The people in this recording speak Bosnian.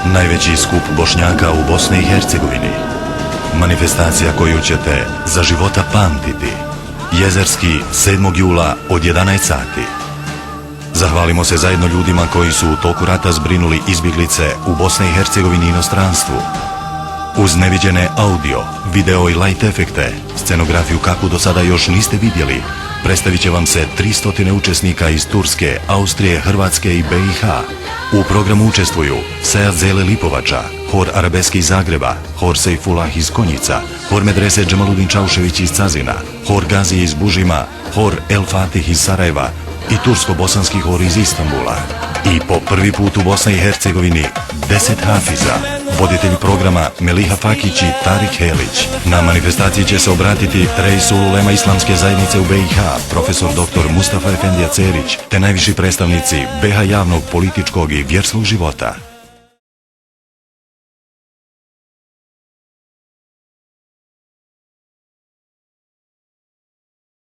Najveći skup Bošnjaka u Bosni i Hercegovini. Manifestacija koju ćete za života pamtiti. Jezerski 7. jula od 11 sati. Zahvalimo se zajedno ljudima koji su u toku rata zbrinuli izbjeglice u Bosni i Hercegovini i inostranstvu. Uz neviđene audio, video i light efekte, scenografiju kakvu do sada još niste vidjeli, predstavit će vam se 300 učesnika iz Turske, Austrije, Hrvatske i BiH. U programu učestvuju Sead Zele Lipovača, Hor Arabeski iz Zagreba, Hor Sejfullah iz Konjica, Hor Medrese Džemaludin Čaušević iz Cazina, Hor Gazije iz Bužima, Hor El Fatih iz Sarajeva i Tursko-bosanski hor iz Istanbula. I po prvi put u Bosni i Hercegovini 10 hafiza. Voditelji programa Meliha Fakić i Tarik Helić. Na manifestaciji će se obratiti Reisul Ulema Islamske zajednice u BiH, profesor dr. Mustafa Efendija Cerić, te najviši predstavnici BiH javnog, političkog i vjerskog života.